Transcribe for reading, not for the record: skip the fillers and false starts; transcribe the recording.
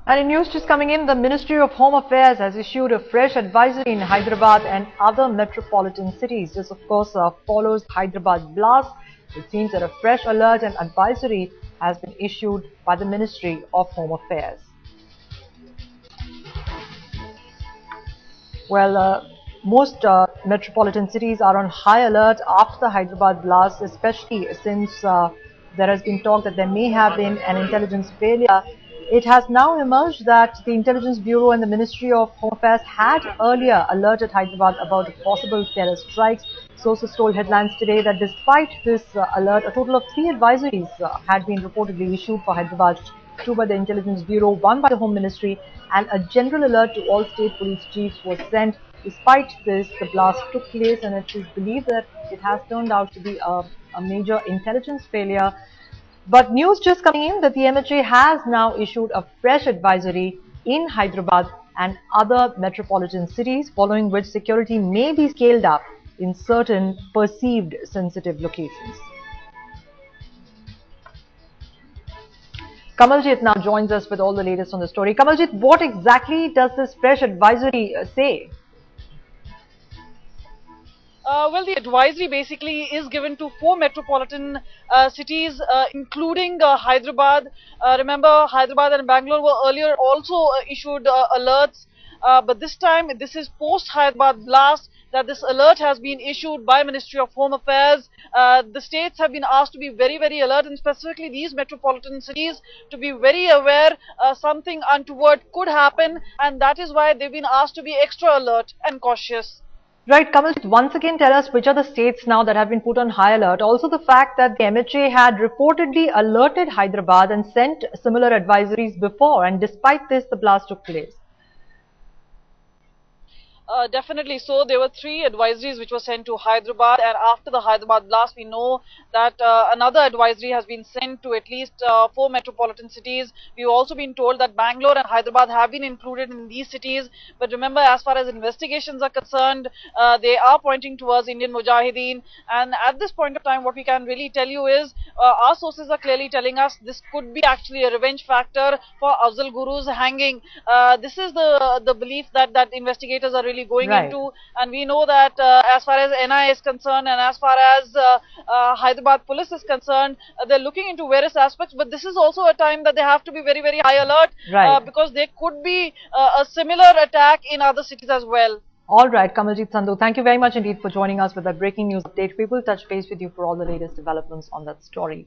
And in news just coming in, the Ministry of Home Affairs has issued a fresh advisory in Hyderabad and other metropolitan cities. This, of course, follows Hyderabad blast. It seems that a fresh alert and advisory has been issued by the Ministry of Home Affairs. Well, most metropolitan cities are on high alert after the Hyderabad blast, especially since there has been talk that there may have been an intelligence failure. It has now emerged that the Intelligence Bureau and the Ministry of Home Affairs had earlier alerted Hyderabad about possible terror strikes. Sources told Headlines Today that despite this alert, a total of 3 advisories had been reportedly issued for Hyderabad, 2 by the Intelligence Bureau, 1 by the Home Ministry, and a general alert to all state police chiefs was sent. Despite this, the blast took place, and it is believed that it has turned out to be a major intelligence failure. But news just coming in that the MHA has now issued a fresh advisory in Hyderabad and other metropolitan cities, following which security may be scaled up in certain perceived sensitive locations. Kamaljit now joins us with all the latest on the story. Kamaljit, what exactly does this fresh advisory say? Well, the advisory basically is given to 4 metropolitan cities, including Hyderabad. Remember, Hyderabad and Bangalore were earlier also issued alerts, but this time, this is post-Hyderabad blast that this alert has been issued by Ministry of Home Affairs. The states have been asked to be very, very alert, and specifically these metropolitan cities to be very aware something untoward could happen, and that is why they've been asked to be extra alert and cautious. Right, Kamal, once again tell us which are the states now that have been put on high alert. Also the fact that the MHA had reportedly alerted Hyderabad and sent similar advisories before, and despite this the blast took place. Definitely. So there were 3 advisories which were sent to Hyderabad, and after the Hyderabad blast, we know that another advisory has been sent to at least 4 metropolitan cities. We've also been told that Bangalore and Hyderabad have been included in these cities. But remember, as far as investigations are concerned, they are pointing towards Indian Mujahideen. And at this point of time, what we can really tell you is our sources are clearly telling us this could be actually a revenge factor for Afzal Guru's hanging. This is the belief that investigators are really going into, and we know that as far as NIA is concerned and as far as Hyderabad police is concerned, they're looking into various aspects, but this is also a time that they have to be very, very high alert, because there could be a similar attack in other cities as well. All right, Kamaljit Sandhu, thank you very much indeed for joining us with that breaking news update. We will touch base with you for all the latest developments on that story.